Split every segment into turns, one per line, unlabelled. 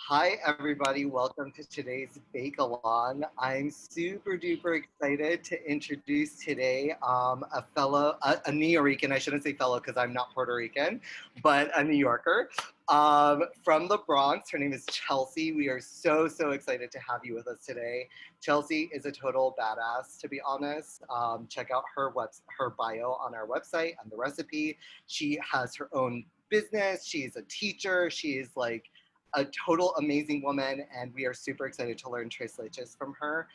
Hi, everybody. Welcome to today's Bake Along. I'm super duper excited to introduce today a New Rican. I shouldn't say fellow because I'm not Puerto Rican, but a New Yorker from the Bronx. Her name is Chelsea. We are so excited to have you with us today. Chelsea is a total badass, to be honest. Check out her bio on our website and the recipe. She has her own business. She's a teacher. She's like a total amazing woman, and we are super excited to learn Tres Leches from her.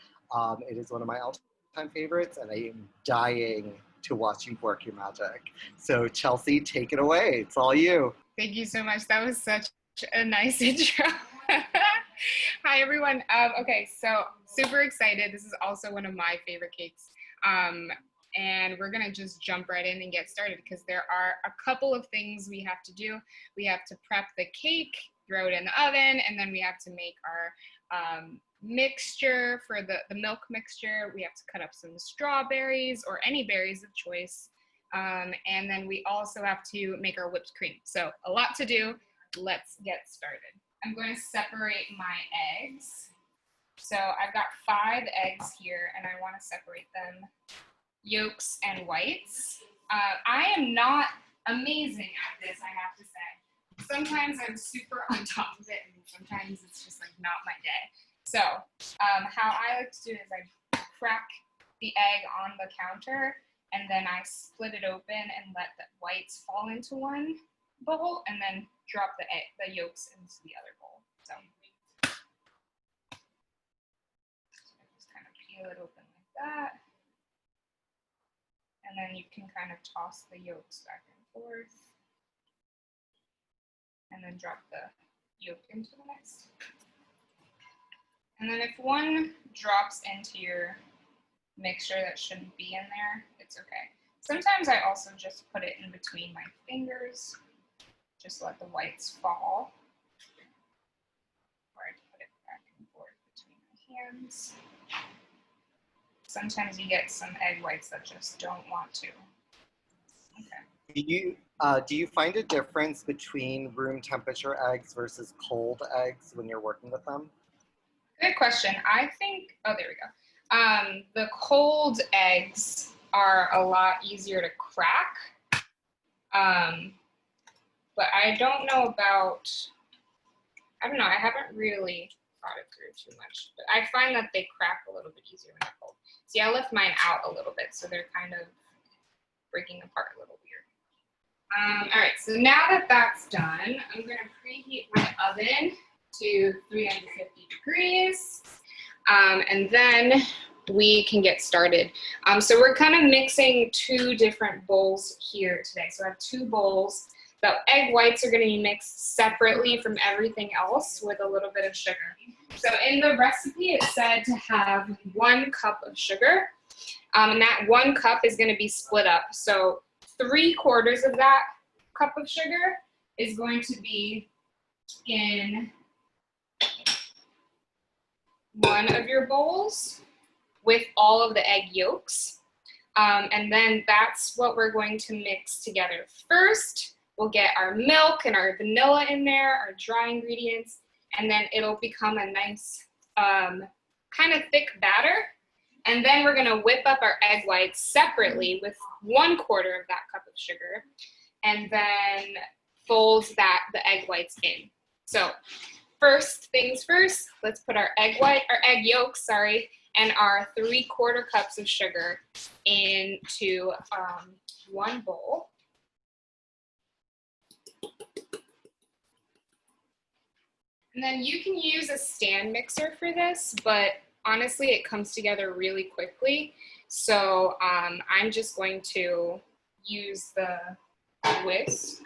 It is one of my all-time favorites, and I am dying to watch you work your magic. So Chelsea, take it away. It's all you.
Thank you so much. That was such a nice intro. Hi, everyone. Okay, so super excited. This is also one of my favorite cakes. And we're going to just jump right in and get started because there are a couple of things we have to do. We have to prep the cake, throw it in the oven, and then we have to make our mixture for the milk mixture. We have to cut up some strawberries or any berries of choice. And then we also have to make our whipped cream. So a lot to do. Let's get started. I'm going to separate my eggs. So I've got 5 eggs here, and I want to separate them yolks and whites. I am not amazing at this, I have to say. Sometimes I'm super on top of it, and sometimes it's just like not my day. So how I like to do it is I crack the egg on the counter, and then I split it open and let the whites fall into one bowl, and then drop the yolks into the other bowl. So just kind of peel it open like that. And then you can kind of toss the yolks back and forth. And then drop the yolk into the mix. And then if one drops into your mixture that shouldn't be in there, it's okay. Sometimes I also just put it in between my fingers. Just let the whites fall. Or I put it back and forth between my hands. Sometimes you get some egg whites that just don't want to.
Okay. Do you find a difference between room temperature eggs versus cold eggs when you're working with them?
Good question. I think, oh, there we go. The cold eggs are a lot easier to crack. But I don't know about, I don't know, I haven't really thought it through too much. But I find that they crack a little bit easier when they're cold. See, I left mine out a little bit, so they're kind of breaking apart a little weird. All right, so now that that's done, I'm going to preheat my oven to 350 degrees, and then we can get started. So we're kind of mixing 2 different bowls here today. So I have 2 bowls. The egg whites are going to be mixed separately from everything else with a little bit of sugar. So in the recipe, it said to have 1 cup of sugar, and that 1 cup is going to be split up. So 3/4 of that cup of sugar is going to be in one of your bowls with all of the egg yolks. And then that's what we're going to mix together. First, we'll get our milk and our vanilla in there, our dry ingredients, and then it'll become a nice kind of thick batter. And then we're gonna whip up our egg whites separately with 1/4 of that cup of sugar, and then fold the egg whites in. So first things first, let's put our egg yolks, and our 3/4 cups of sugar into one bowl. And then you can use a stand mixer for this, but honestly, it comes together really quickly. So I'm just going to use the whisk.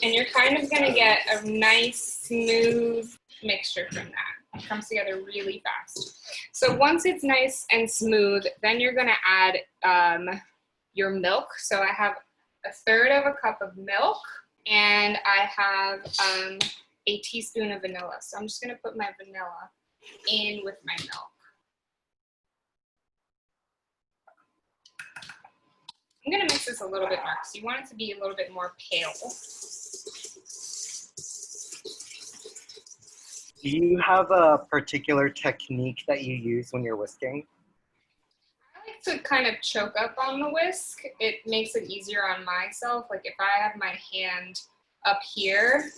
And you're kind of going to get a nice, smooth mixture from that. It comes together really fast. So once it's nice and smooth, then you're going to add your milk. So I have 1/3 cup of milk, and I have a teaspoon of vanilla. So I'm just going to put my vanilla in with my milk. I'm gonna mix this a little bit more because you want it to be a little bit more pale.
Do you have a particular technique that you use when you're whisking?
I like to kind of choke up on the whisk. It makes it easier on myself. Like if I have my hand up here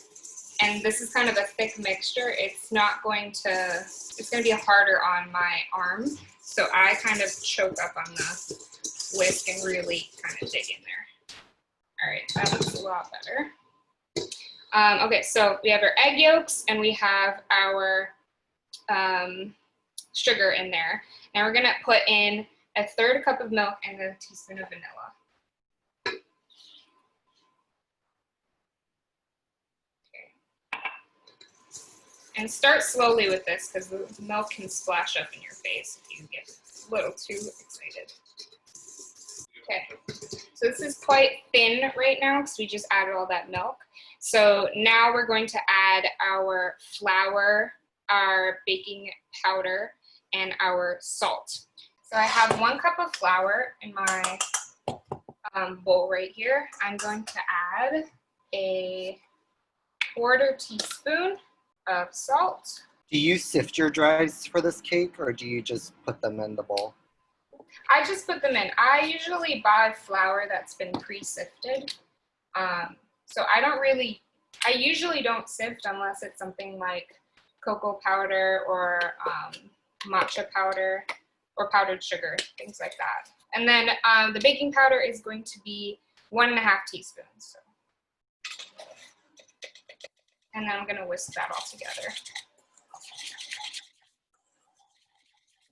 and this is kind of a thick mixture, it's going to be harder on my arm. So I kind of choke up on the whisk and really kind of dig in there. All right, that looks a lot better. Okay, so we have our egg yolks and we have our sugar in there. Now we're gonna put in a 1/3 cup of milk and a teaspoon of vanilla. Okay. And start slowly with this because the milk can splash up in your face if you get a little too excited. Okay, so this is quite thin right now because we just added all that milk. So now we're going to add our flour, our baking powder, and our salt. So I have 1 cup of flour in my bowl right here. I'm going to add a 1/4 teaspoon of salt.
Do you sift your dries for this cake or do you just put them in the bowl?
I just put them in. I usually buy flour that's been pre-sifted. So I usually don't sift unless it's something like cocoa powder or matcha powder or powdered sugar, things like that. And then the baking powder is going to be 1½ teaspoons. So. And then I'm gonna whisk that all together.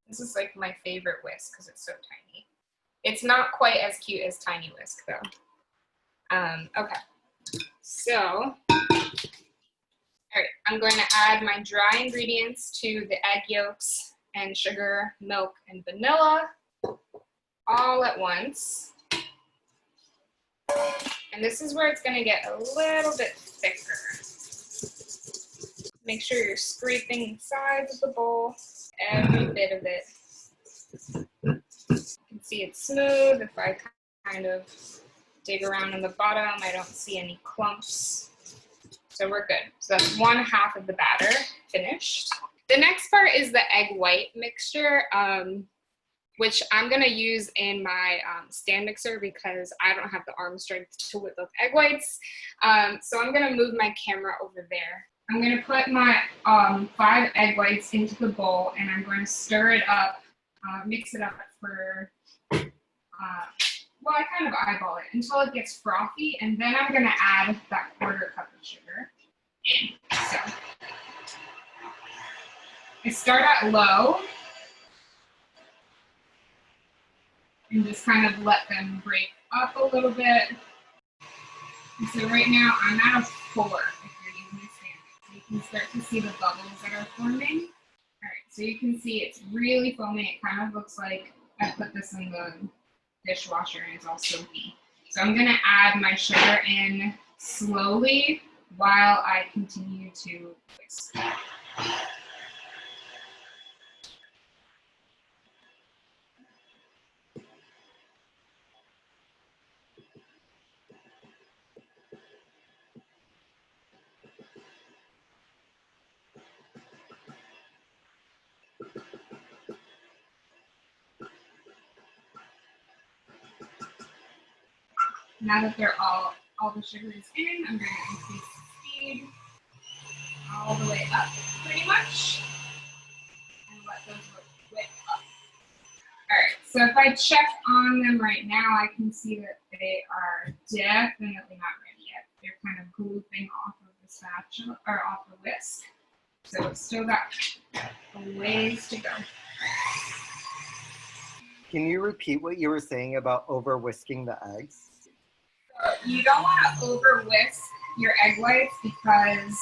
This is like my favorite whisk because it's so tiny. It's not quite as cute as Tiny Whisk though. Okay, so, all right, I'm going to add my dry ingredients to the egg yolks and sugar, milk, and vanilla all at once. And this is where it's going to get a little bit thicker. Make sure you're scraping the sides of the bowl, every bit of it. You can see it's smooth. If I kind of dig around on the bottom, I don't see any clumps. So we're good. So that's 1/2 of the batter finished. The next part is the egg white mixture, which I'm gonna use in my stand mixer because I don't have the arm strength to whip up egg whites. So I'm gonna move my camera over there. I'm gonna put my 5 egg whites into the bowl and I'm going to stir it up, mix it up for, well, I kind of eyeball it until it gets frothy, and then I'm gonna add that 1/4 cup of sugar in. So I start at low and just kind of let them break up a little bit. And so right now I'm at a 4 if you're using a stand. So you can start to see the bubbles that are forming. All right, so you can see it's really foaming. It kind of looks like I put this in the dishwasher and it's all soapy. So I'm gonna add my sugar in slowly while I continue to whisk. Now that they're all the sugar is in, I'm going to increase the speed all the way up pretty much and let those whip up. All right, so if I check on them right now, I can see that they are definitely not ready yet. They're kind of glooping off of the spatula or off the whisk. So it's still got a ways to go.
Can you repeat what you were saying about over whisking the eggs?
You don't want to over whisk your egg whites because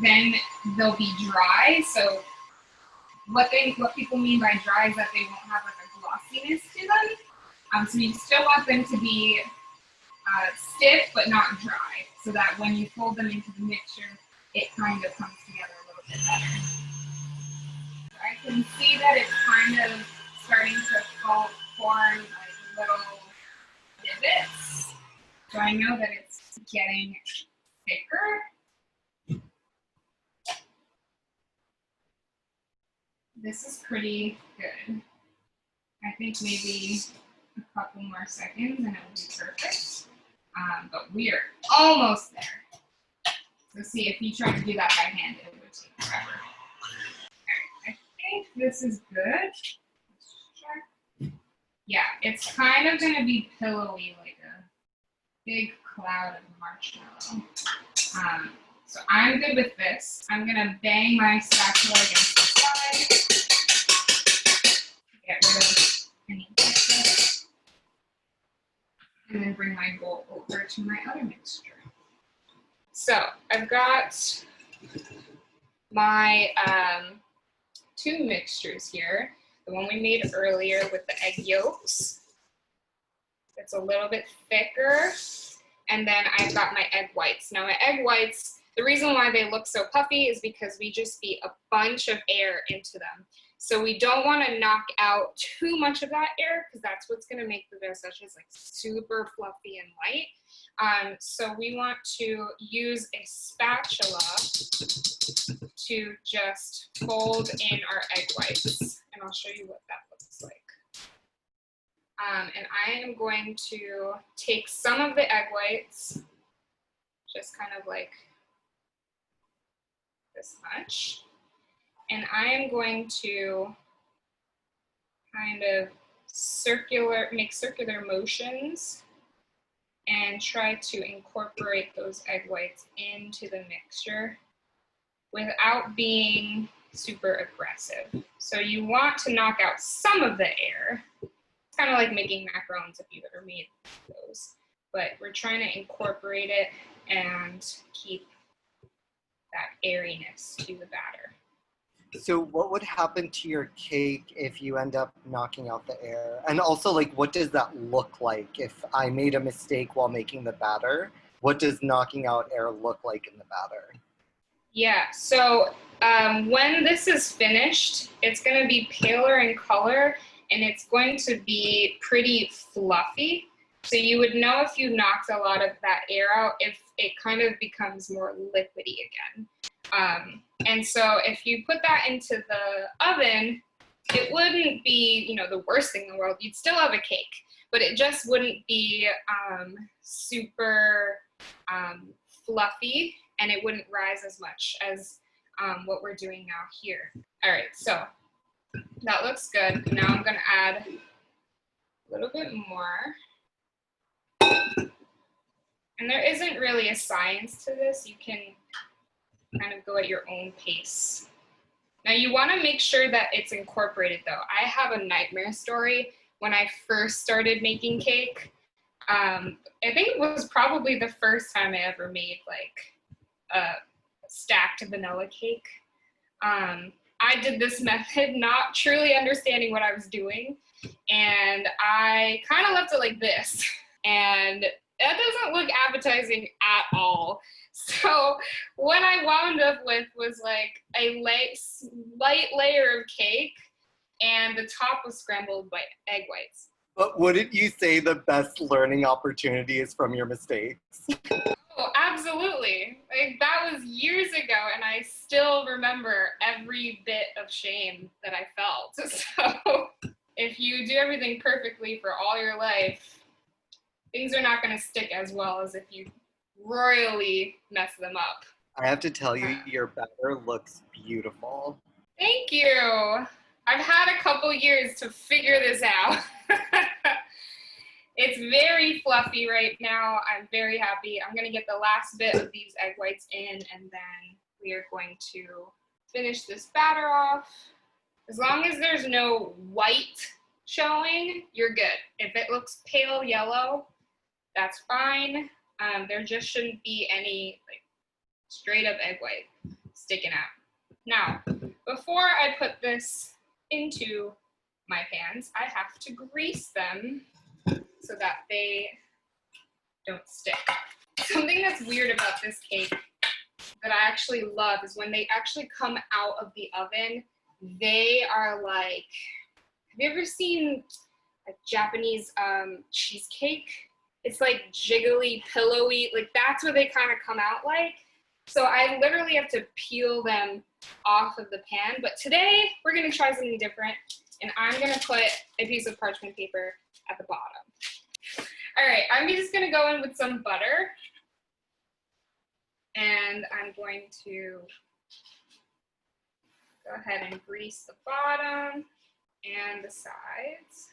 then they'll be dry. So what people mean by dry is that they won't have like a glossiness to them. So you still want them to be stiff but not dry, so that when you fold them into the mixture, it kind of comes together a little I can see that it's kind of starting to form like little divots. So I know that it's getting thicker. This is pretty good. I think maybe a couple more seconds and it will be perfect. But we are almost there. So see, if you try to do that by hand, it would take forever. All right, I think this is good. Let's check. Yeah, it's kind of going to be pillowy, like a big cloud of marshmallow. So I'm good with this. I'm going to bang my spatula against the side. Get rid of any excess. And then bring my bowl over to my other mixture. So I've got my two mixtures here. The one we made earlier with the egg yolks. It's a little bit thicker. And then I've got my egg whites. Now my egg whites, the reason why they look so puffy is because we just beat a bunch of air into them. So we don't want to knock out too much of that air because that's what's going to make the tres leches like super fluffy and light. So we want to use a spatula to just fold in our egg whites. And I'll show you what that looks like. And I am going to take some of the egg whites, just kind of like this much. And I am going to kind of make circular motions and try to incorporate those egg whites into the mixture without being super aggressive. So you want to knock out some of the air. It's kind of like making macarons if you've ever made those. But we're trying to incorporate it and keep that airiness to the batter.
So what would happen to your cake if you end up knocking out the air? And also, like, what does that look like? If I made a mistake while making the batter, what does knocking out air look like in the batter?
Yeah, so when this is finished, it's going to be paler in color and it's going to be pretty fluffy. So you would know if you knocked a lot of that air out if it kind of becomes more liquidy again. And so if you put that into the oven, it wouldn't be, you know, the worst thing in the world. You'd still have a cake, but it just wouldn't be super fluffy, and it wouldn't rise as much as what we're doing now here. All right, so that looks good. Now I'm gonna add a little bit more. And there isn't really a science to this. You can kind of go at your own pace. Now you want to make sure that it's incorporated though. I have a nightmare story when I first started making cake. I think it was probably the first time I ever made like a stacked vanilla cake. I did this method not truly understanding what I was doing, and I kind of left it like this. And that doesn't look appetizing at all. So what I wound up with was like a light layer of cake, and the top was scrambled egg whites.
But wouldn't you say the best learning opportunity is from your mistakes?
Oh, absolutely. Like that was years ago, and I still remember every bit of shame that I felt. So if you do everything perfectly for all your life, things are not going to stick as well as if you royally mess them up.
I have to tell you, your batter looks beautiful.
Thank you. I've had a couple years to figure this out. It's very fluffy right now. I'm very happy. I'm going to get the last bit of these egg whites in, and then we are going to finish this batter off. As long as there's no white showing, you're good. If it looks pale yellow, that's fine. There just shouldn't be any like straight up egg white sticking out. Now, before I put this into my pans, I have to grease them so that they don't stick. Something that's weird about this cake that I actually love is when they actually come out of the oven, they are like, have you ever seen a Japanese cheesecake? It's like jiggly, pillowy, like that's what they kind of come out like. So I literally have to peel them off of the pan. But today we're gonna try something different, and I'm gonna put a piece of parchment paper at the bottom. All right, I'm just gonna go in with some butter, and I'm going to go ahead and grease the bottom and the sides.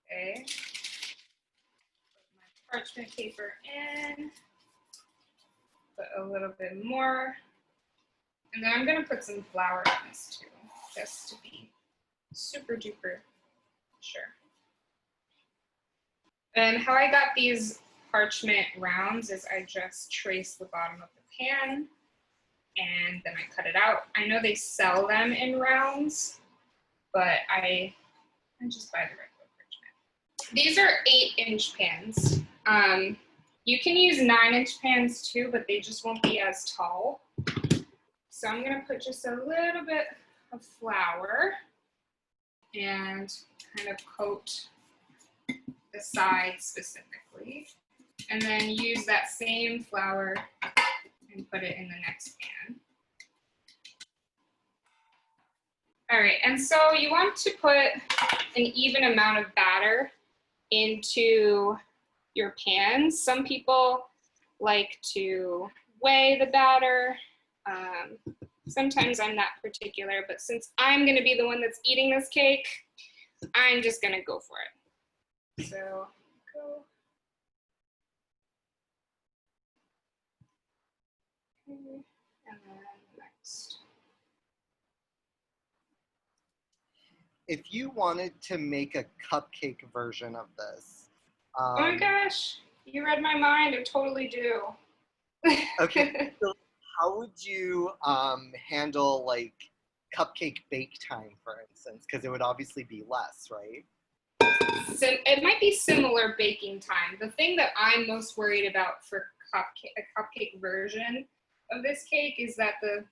Okay. Put my parchment paper in. Put a little bit more. And then I'm gonna put some flour in this too, just to be super duper sure. And how I got these parchment rounds is I just trace the bottom of the pan and then I cut it out. I know they sell them in rounds, but I just buy the regular parchment. These are 8-inch pans. You can use 9-inch pans too, but they just won't be as tall. So I'm gonna put just a little bit of flour and kind of coat the sides specifically, and then use that same flour and put it in the next pan. All right, and so you want to put an even amount of batter into your pans. Some people like to weigh the batter. Sometimes I'm not particular, but since I'm gonna be the one that's eating this cake, I'm just gonna go for it. So go. Okay. And then next.
If you wanted to make a cupcake version of this.
Oh my gosh, you read my mind, I totally do.
Okay, so how would you handle like cupcake bake time, for instance? Because it would obviously be less, right?
So it might be similar baking time. The thing that I'm most worried about for a cupcake version of this cake is that the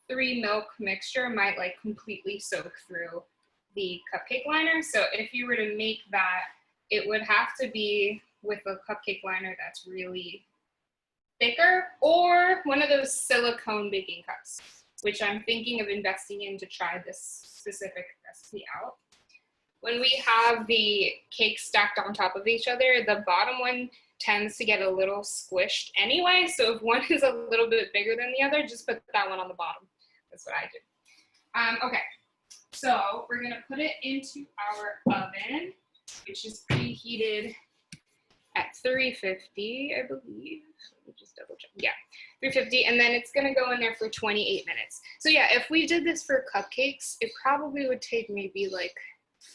3 milk mixture might like completely soak through the cupcake liner. So if you were to make that, it would have to be with a cupcake liner that's really thicker, or one of those silicone baking cups, which I'm thinking of investing in to try this specific recipe out. When we have the cake stacked on top of each other, the bottom one tends to get a little squished anyway. So if one is a little bit bigger than the other, just put that one on the bottom. That's what I do. Okay, so we're gonna put it into our oven, which is preheated at 350, I believe. Let me just double check. Yeah, 350, and then it's gonna go in there for 28 minutes. So yeah, if we did this for cupcakes, it probably would take maybe like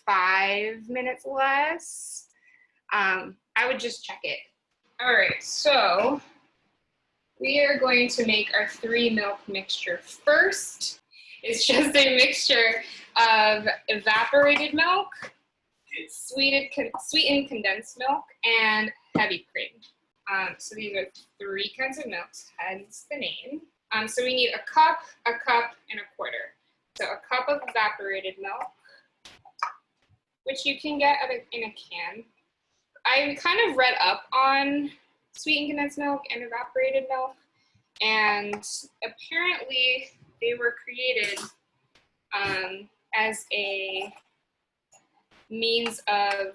5 minutes less. I would just check it. All right, so we are going to make our 3 milk mixture first. It's just a mixture of evaporated milk, sweetened condensed milk, and heavy cream. So these are 3 kinds of milks, hence the name. So we need a cup, and a quarter. So a cup of evaporated milk, which you can get in a can. I kind of read up on sweetened condensed milk and evaporated milk, and apparently they were created as a means of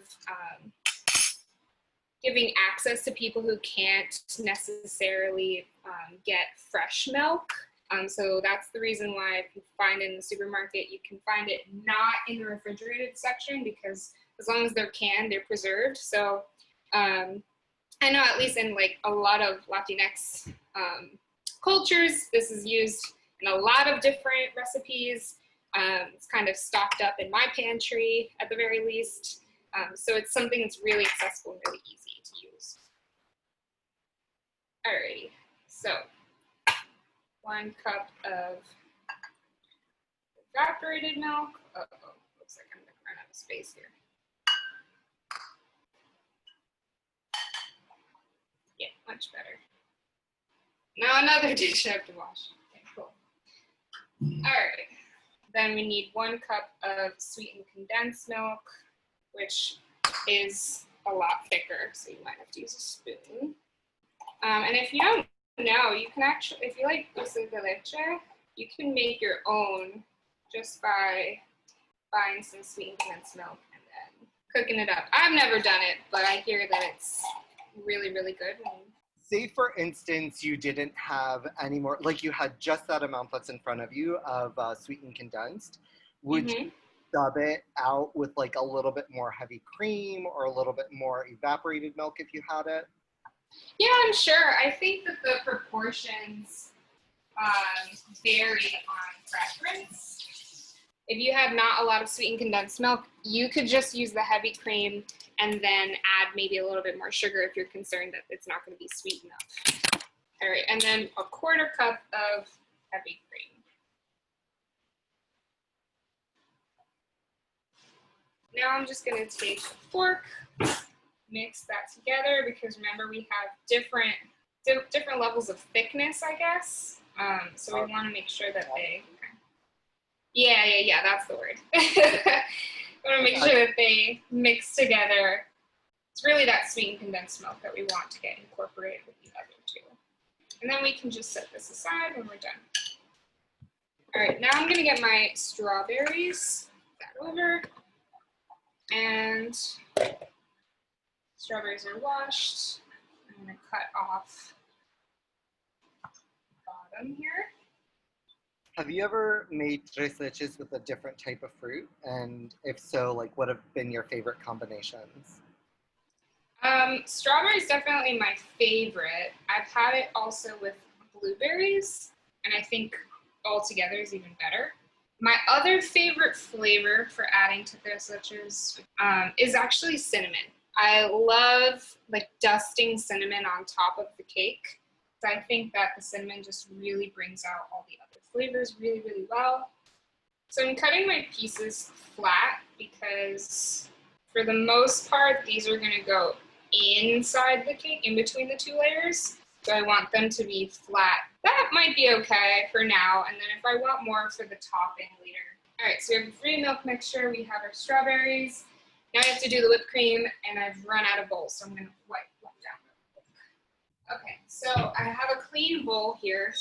giving access to people who can't necessarily get fresh milk. So that's the reason why if you find it in the supermarket, you can find it not in the refrigerated section, because as long as they're canned, they're preserved. So I know at least in like a lot of Latinx cultures, this is used in a lot of different recipes. It's kind of stocked up in my pantry at the very least. So it's something that's really accessible and really easy to use. Alrighty, so 1 cup of evaporated milk. Uh-oh, looks like I'm gonna run out of space here. Yeah, much better. Now another dish I have to wash. Okay, cool. All right. Then we need 1 cup of sweetened condensed milk, which is a lot thicker, so you might have to use a spoon. And if you don't know, you can actually, if you like dulce de leche, you can make your own just by buying some sweetened condensed milk and then cooking it up. I've never done it, but I hear that it's really, really good.
Say, for instance, you didn't have any more, like you had just that amount that's in front of you of sweetened condensed. Would you sub it out with like a little bit more heavy cream or a little bit more evaporated milk if you had it?
Yeah, I'm sure. I think that the proportions vary on preference. If you had not a lot of sweetened condensed milk, you could just use the heavy cream and then add maybe a little bit more sugar if you're concerned that it's not going to be sweet enough. All right, and then a 1/4 cup of heavy cream. Now I'm just going to take a fork, mix that together, because remember we have different levels of thickness, I guess. So we want to make sure that they, yeah, that's the word. We want to make sure that they mix together. It's really that sweetened condensed milk that we want to get incorporated with the other 2. And then we can just set this aside when we're done. All right, now I'm going to get my strawberries, that over, and strawberries are washed. I'm going to cut off the bottom here.
Have you ever made tres leches with a different type of fruit? And if so, like what have been your favorite combinations?
Strawberry is definitely my favorite. I've had it also with blueberries, and I think all together is even better. My other favorite flavor for adding to tres leches is actually cinnamon. I love like dusting cinnamon on top of the cake. So I think that the cinnamon just really brings out all the other flavors really, really well. So I'm cutting my pieces flat because for the most part, these are gonna go inside the cake, in between the 2 layers. So I want them to be flat. That might be okay for now. And then if I want more for the topping later. All right, so we have a 3 milk mixture. We have our strawberries. Now I have to do the whipped cream, and I've run out of bowls, so I'm gonna wipe down. Okay, so I have a clean bowl here.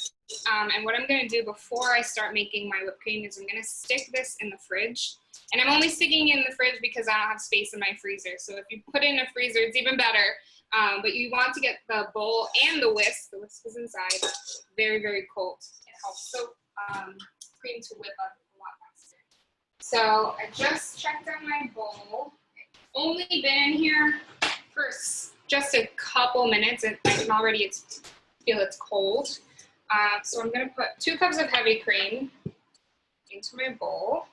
And what I'm gonna do before I start making my whipped cream is I'm gonna stick this in the fridge. And I'm only sticking in the fridge because I don't have space in my freezer. So if you put it in a freezer, it's even better. But you want to get the bowl and the whisk is inside, very, very cold. It helps soak cream to whip up a lot faster. So I just checked out my bowl. Only been in here for just a couple minutes, and I can already feel it's cold. So I'm gonna put 2 cups of heavy cream into my bowl.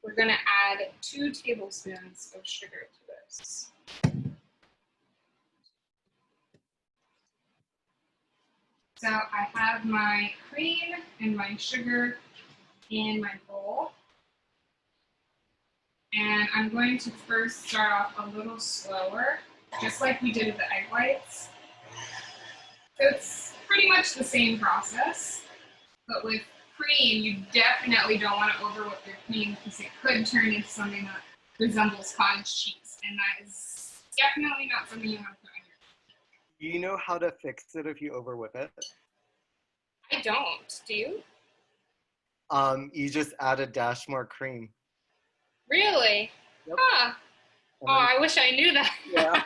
We're gonna add 2 tablespoons of sugar to this. So I have my cream and my sugar in my bowl. And I'm going to first start off a little slower, just like we did with the egg whites. So it's pretty much the same process, but with cream, you definitely don't want to overwhip your cream because it could turn into something that resembles cottage cheese, and that is definitely not something you want to put on your cake.
Do you know how to fix it if you overwhip it?
I don't. Do you?
You just add a dash more cream.
Really?
Yep.
Huh. Oh, I wish I knew that.
Yeah.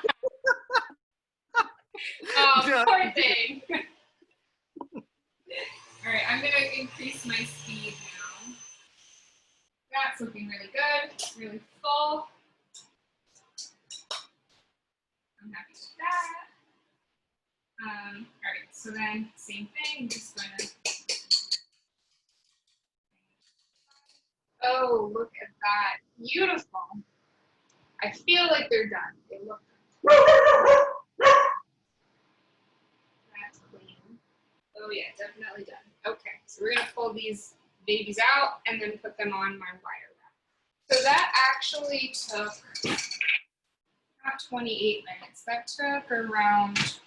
Oh, poor thing. All right, I'm gonna increase my speed now. That's looking really good. It's really full. I'm happy with that. All right, so then same thing. I'm just gonna. Oh, look at that. Beautiful. I feel like they're done. They look good. That's clean. Oh yeah, definitely done. Okay, so we're gonna pull these babies out and then put them on my wire wrap. So that actually took not 28 minutes. That took around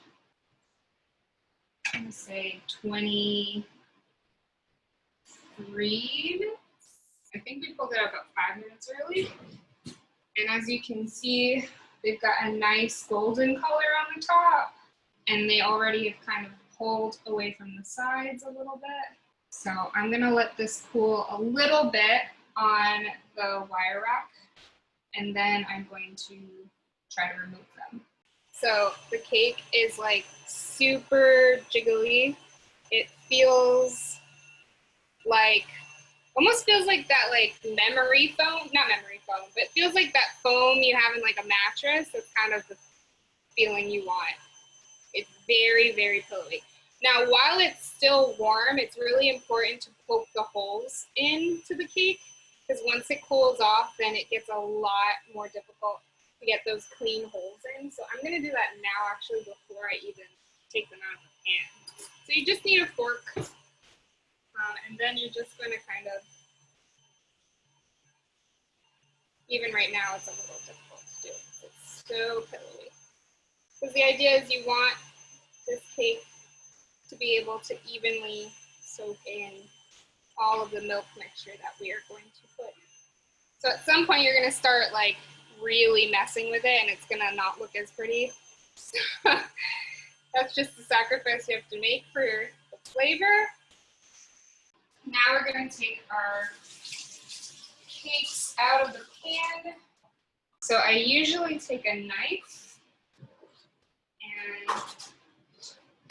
I'm gonna say 23 minutes. I think we pulled it out about 5 minutes early. And as you can see, they've got a nice golden color on the top, and they already have kind of pulled away from the sides a little bit. So I'm gonna let this cool a little bit on the wire rack, and then I'm going to try to remove them. So the cake is like super jiggly. It feels like, almost feels like that like memory foam, not memory foam, but it feels like that foam you have in like a mattress. That's kind of the feeling you want. It's very, very pillowy. Now, while it's still warm, it's really important to poke the holes into the cake, because once it cools off, then it gets a lot more difficult to get those clean holes in. So I'm gonna do that now, actually, before I even take them out of the pan. So you just need a fork, and then you're just gonna kind of, even right now, it's a little difficult to do. It's so pillowy. Because the idea is you want this cake to be able to evenly soak in all of the milk mixture that we are going to put. So at some point you're gonna start like really messing with it, and it's gonna not look as pretty. That's just the sacrifice you have to make for the flavor. Now we're gonna take our cakes out of the pan. So I usually take a knife and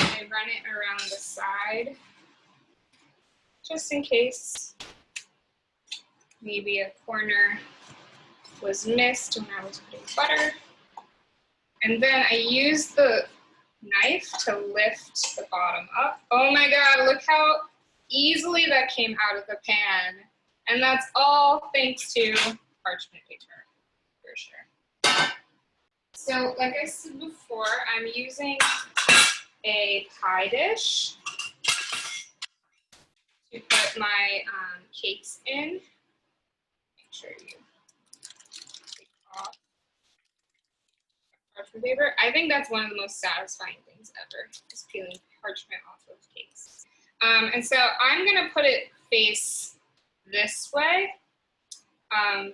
I run it around the side, just in case maybe a corner was missed when I was putting butter. And then I use the knife to lift the bottom up. Oh my God, look how easily that came out of the pan. And that's all thanks to parchment paper, for sure. So like I said before, I'm using a pie dish to put my cakes in. Make sure you take off parchment paper. I think that's one of the most satisfying things ever, just peeling parchment off of cakes. And so I'm gonna put it face this way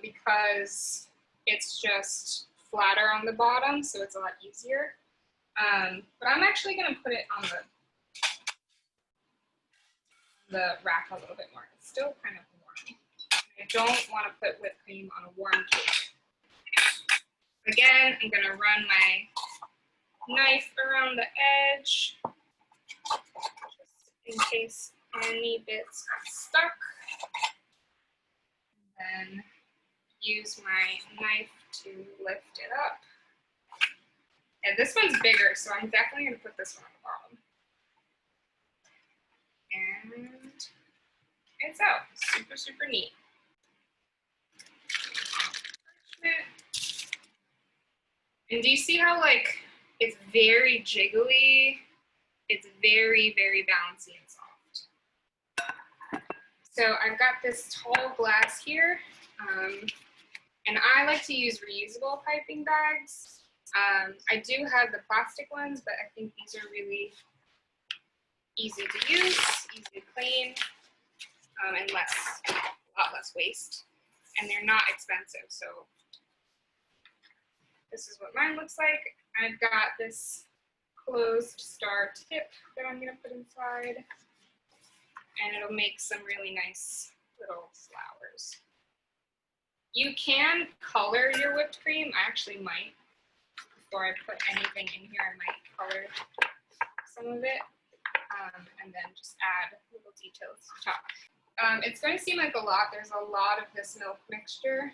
because it's just flatter on the bottom, so it's a lot easier. But I'm actually gonna put it on the rack a little bit more. It's still kind of warm. I don't want to put whipped cream on a warm cake. Again, I'm gonna run my knife around the edge, just in case any bits got stuck. And then use my knife to lift it up. And this one's bigger, so I'm definitely gonna put this one on the bottom. And it's out. Super, super neat. And do you see how like it's very jiggly? It's very, very bouncy and soft. So I've got this tall glass here, and I like to use reusable piping bags. I do have the plastic ones, but I think these are really easy to use, easy to clean, and a lot less waste. And they're not expensive, so this is what mine looks like. I've got this closed star tip that I'm gonna put inside, and it'll make some really nice little flowers. You can color your whipped cream. I actually might. Before I put anything in here, I might color some of it, and then just add little details to the top. It's going to seem like a lot. There's a lot of this milk mixture,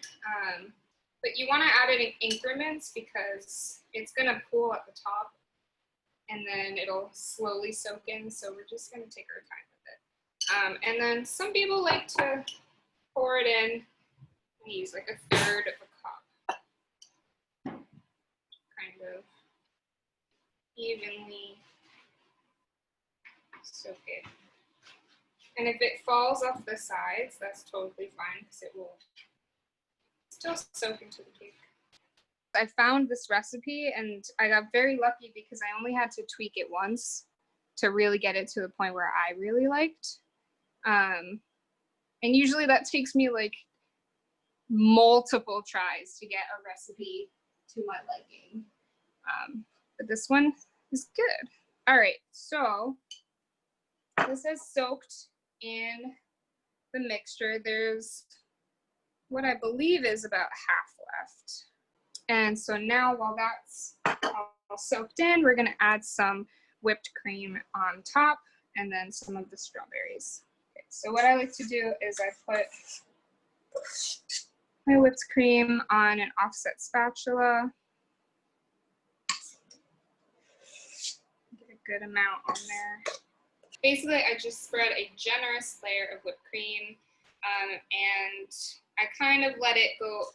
but you want to add it in increments because it's going to pool at the top, and then it'll slowly soak in, so we're just going to take our time with it. And then some people like to pour it in and use like a third of a cup. Kind of evenly soak it. And if it falls off the sides, that's totally fine because it will still soak into the cake. I found this recipe and I got very lucky because I only had to tweak it once. to really get it to the point where I really liked. And usually that takes me like multiple tries to get a recipe to my liking. But this one is good. All right, so this is soaked in the mixture. There's what I believe is about half left. And so now while that's all soaked in, we're gonna add some whipped cream on top and then some of the strawberries. Okay, so what I like to do is I put my whipped cream on an offset spatula. Get a good amount on there. Basically, I just spread a generous layer of whipped cream, and I kind of let it go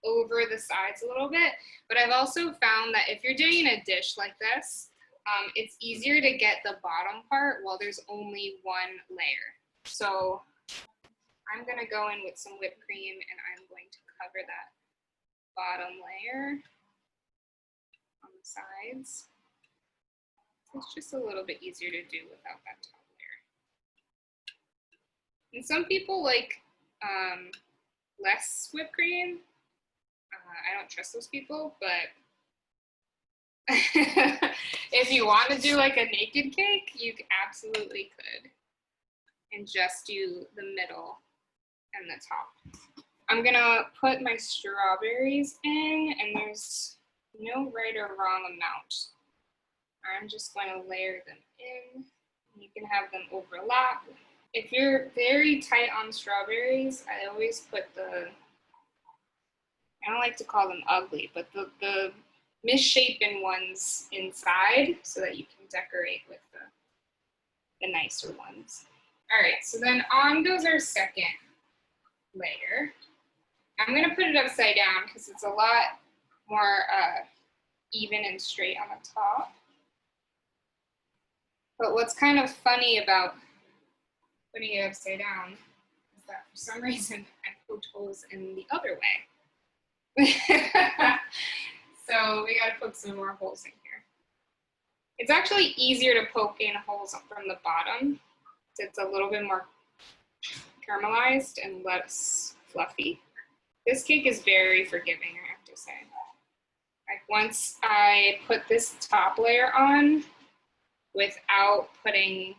over the sides a little bit. But I've also found that if you're doing a dish like this, it's easier to get the bottom part while there's only one layer. So I'm gonna go in with some whipped cream and I'm going to cover that bottom layer on the sides. It's just a little bit easier to do without that top layer. And some people like less whipped cream. I don't trust those people, but if you want to do like a naked cake, you absolutely could. And just do the middle and the top. I'm gonna put my strawberries in, and there's no right or wrong amount. I'm just going to layer them in. You can have them overlap. If you're very tight on strawberries, I always put I don't like to call them ugly, but the misshapen ones inside so that you can decorate with the nicer ones. All right, so then on goes our second layer. I'm gonna put it upside down because it's a lot more even and straight on the top. But what's kind of funny about putting it upside down is that for some reason I poked holes in the other way. So we gotta poke some more holes in here. It's actually easier to poke in holes from the bottom. It's a little bit more caramelized and less fluffy. This cake is very forgiving, I have to say. Like once I put this top layer on without putting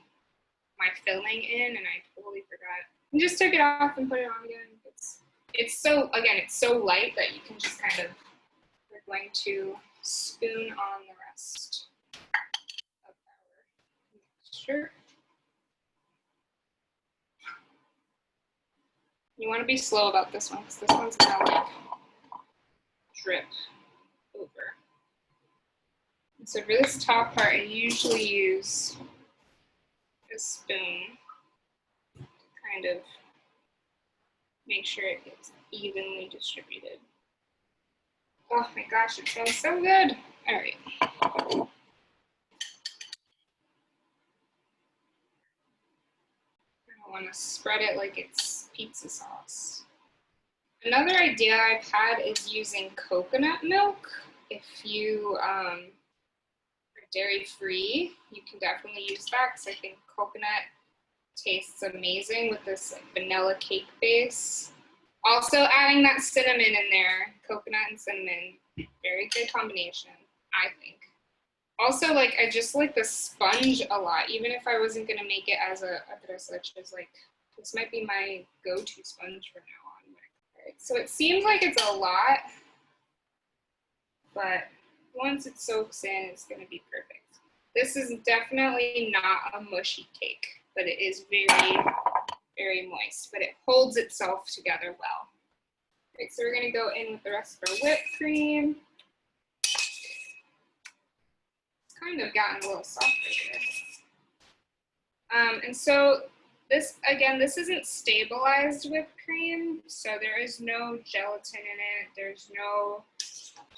my filling in, and I totally forgot, and just took it off and put it on again. It's so, again, it's so light that you can just kind of, we're going to spoon on the rest of our mixture. You want to be slow about this one because this one's gonna like drip over. And so for this top part, I usually use a spoon to kind of make sure it gets evenly distributed. Oh my gosh, it smells so good. All right. I want to spread it like it's pizza sauce. Another idea I've had is using coconut milk. If you are dairy-free, you can definitely use that because I think coconut tastes amazing with this like, vanilla cake base. Also adding that cinnamon in there, coconut and cinnamon, very good combination, I think. Also, like, I just like the sponge a lot, even if I wasn't gonna make it as a tres leches, like, this might be my go-to sponge from now on. Right, so it seems like it's a lot, but once it soaks in, it's gonna be perfect. This is definitely not a mushy cake, but it is very, very moist, but it holds itself together well. Right, so we're gonna go in with the rest of our whipped cream. It's kind of gotten a little softer here. And so this, again, this isn't stabilized whipped cream, so there is no gelatin in it. There's no,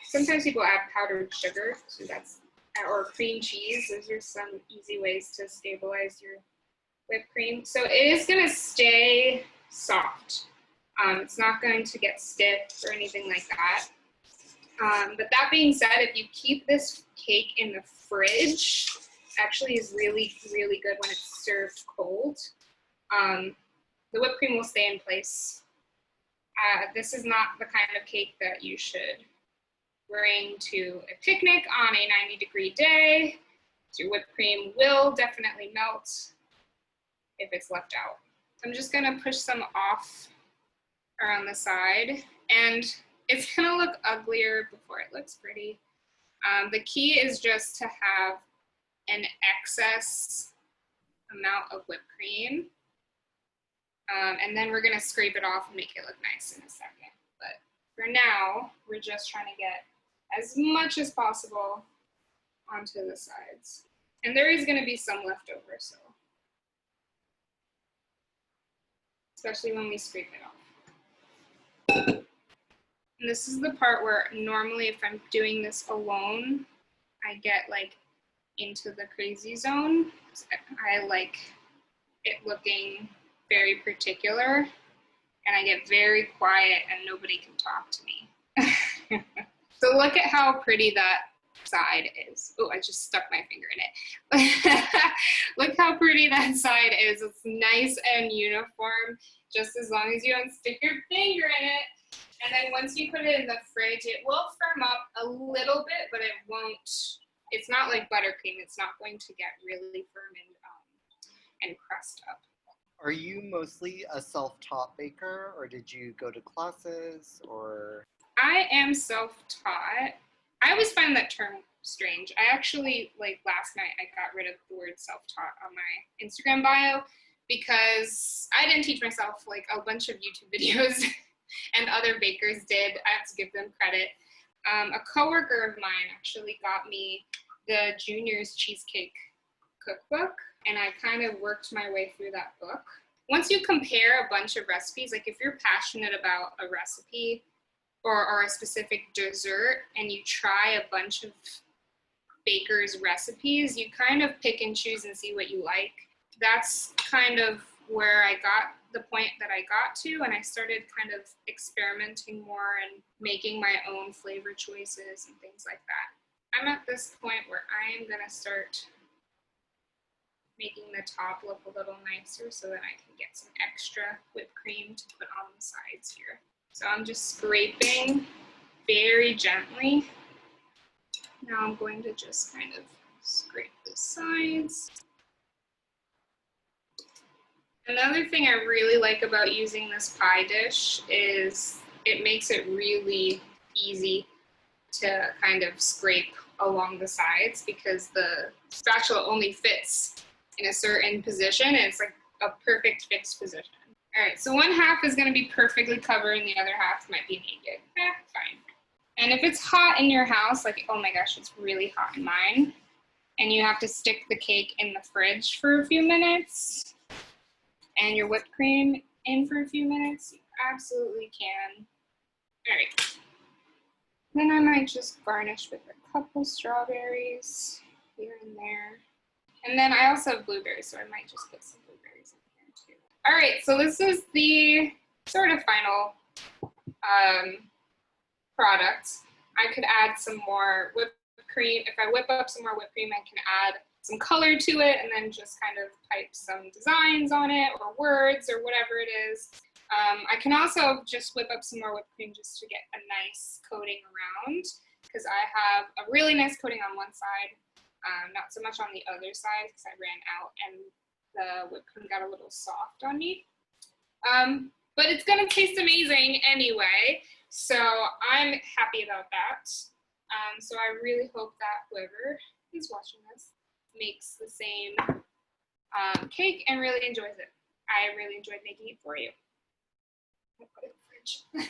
sometimes people add powdered sugar, so that's, or cream cheese. Those are some easy ways to stabilize your whipped cream. So it is gonna stay soft. It's not going to get stiff or anything like that. But that being said, if you keep this cake in the fridge actually is really, really good when it's served cold. The whipped cream will stay in place. This is not the kind of cake that you should bring to a picnic on a 90-degree day. So your whipped cream will definitely melt if it's left out. I'm just gonna push some off around the side, and it's gonna look uglier before it looks pretty. The key is just to have an excess amount of whipped cream. And then we're gonna scrape it off and make it look nice in a second. But for now, we're just trying to get as much as possible onto the sides. And there is gonna be some left over, so. Especially when we scrape it off. And this is the part where normally if I'm doing this alone, I get like into the crazy zone. I like it looking very particular, and I get very quiet and nobody can talk to me. So look at how pretty that side is. Oh, I just stuck my finger in it. Look how pretty that side is. It's nice and uniform, just as long as you don't stick your finger in it. And then once you put it in the fridge, it will firm up a little bit, but it won't, it's not like buttercream. It's not going to get really firm and crust up.
Are you mostly a self-taught baker, or did you go to classes, or?
I am self-taught. I always find that term strange. I actually, like last night, I got rid of the word self-taught on my Instagram bio because I didn't teach myself. Like a bunch of YouTube videos and other bakers did. I have to give them credit. A coworker of mine actually got me the Junior's Cheesecake Cookbook, and I kind of worked my way through that book. Once you compare a bunch of recipes, like if you're passionate about a recipe or a specific dessert and you try a bunch of bakers' recipes, you kind of pick and choose and see what you like. That's kind of where I got the point that I got to, and I started kind of experimenting more and making my own flavor choices and things like that. I'm at this point where I am gonna start making the top look a little nicer so that I can get some extra whipped cream to put on the sides here. So I'm just scraping very gently. Now I'm going to just kind of scrape the sides. Another thing I really like about using this pie dish is it makes it really easy to kind of scrape along the sides because the spatula only fits in a certain position, and it's like a perfect fixed position. All right, so one half is gonna be perfectly covered and the other half might be naked. Fine. And if it's hot in your house, like, oh my gosh, it's really hot in mine, and you have to stick the cake in the fridge for a few minutes and your whipped cream in for a few minutes, you absolutely can. All right. Then I might just garnish with a couple strawberries here and there. And then I also have blueberries, so I might just put some blueberries in here too. All right, so this is the sort of final product. I could add some more whipped cream. If I whip up some more whipped cream, I can add some color to it and then just kind of pipe some designs on it or words or whatever it is. I can also just whip up some more whipped cream just to get a nice coating around because I have a really nice coating on one side, not so much on the other side because I ran out and the whipped cream got a little soft on me. But it's gonna taste amazing anyway, so I'm happy about that. So I really hope that whoever is watching this makes the same cake and really enjoys it. I really enjoyed making it for you. I'll put it in the fridge.